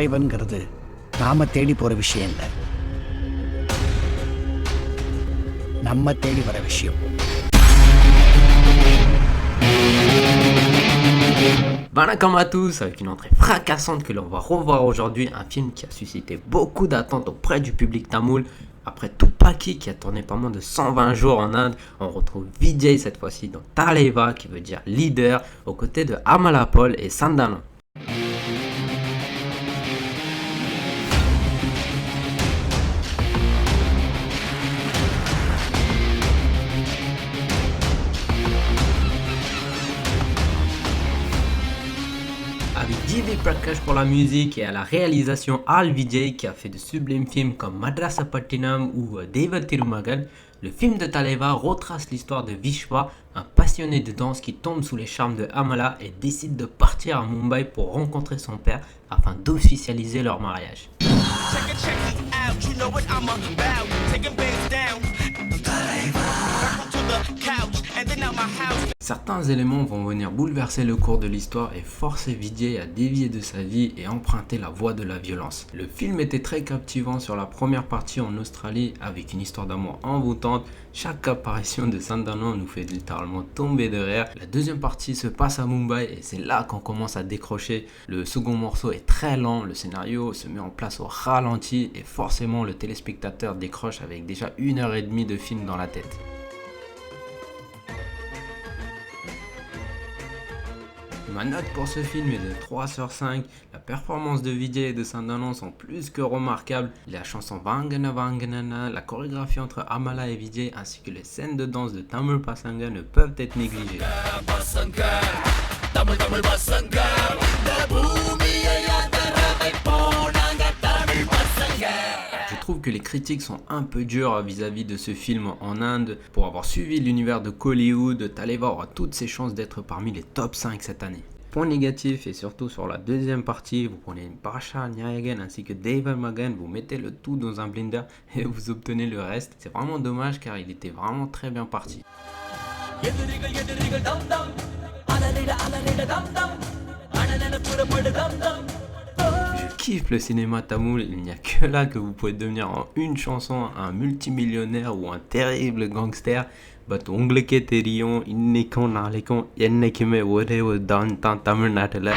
தலைவன்கிறது நாம தேடி போற விஷயம் இல்லை, நம்ம தேடி வர விஷயம். Bonjour à tous, avec une entrée fracassante que l'on va revoir aujourd'hui, un film qui a suscité beaucoup d'attentes auprès du public tamoul. Après Tupaki qui a tourné pas moins de 120 jours en Inde, on retrouve Vijay cette fois-ci dans Taleva qui veut dire leader, aux côtés de Amala Paul et Sandana. Avec G.V. Prakash pour la musique et à la réalisation Al Vijay qui a fait de sublimes films comme Madrasa Pattinam ou Deva Tirumagal, le film de Taleva retrace l'histoire de Vishwa, un passionné de danse qui tombe sous les charmes de Amala et décide de partir à Mumbai pour rencontrer son père afin d'officialiser leur mariage. Certains éléments vont venir bouleverser le cours de l'histoire et forcer Vijay à dévier de sa vie et emprunter la voie de la violence. Le film était très captivant sur la première partie en Australie avec une histoire d'amour envoûtante. Chaque apparition de Sandana nous fait littéralement tomber de rire. La deuxième partie se passe à Mumbai et c'est là qu'on commence à décrocher. Le second morceau est très lent, le scénario se met en place au ralenti et forcément le téléspectateur décroche avec déjà 1h30 de film dans la tête. Ma note pour ce film est de 3 sur 5. La performance de Vijay et de Sandana sont plus que remarquables. La chanson Vangana Vanganana, la chorégraphie entre Amala et Vijay ainsi que les scènes de danse de Tamil Pasanga ne peuvent être négligées. Je trouve que les critiques sont un peu dures vis-à-vis de ce film en Inde. Pour avoir suivi l'univers de Kollywood, Taleva aura toutes ses chances d'être parmi les top 5 cette année. Point négatif et surtout sur la deuxième partie, vous prenez Basha Nyayagan ainsi que Deva Magan, vous mettez le tout dans un blender et vous obtenez le reste. C'est vraiment dommage car il était vraiment très bien parti. Je kiffe le cinéma tamoul, il n'y a que là que vous pouvez devenir en une chanson un multimillionnaire ou un terrible gangster. But உங்களுக்கு தெரியும் இன்னைக்கும் நாளைக்கும் என்னைக்குமே ஒரே ஒரு தான் தமிழ்நாட்டில்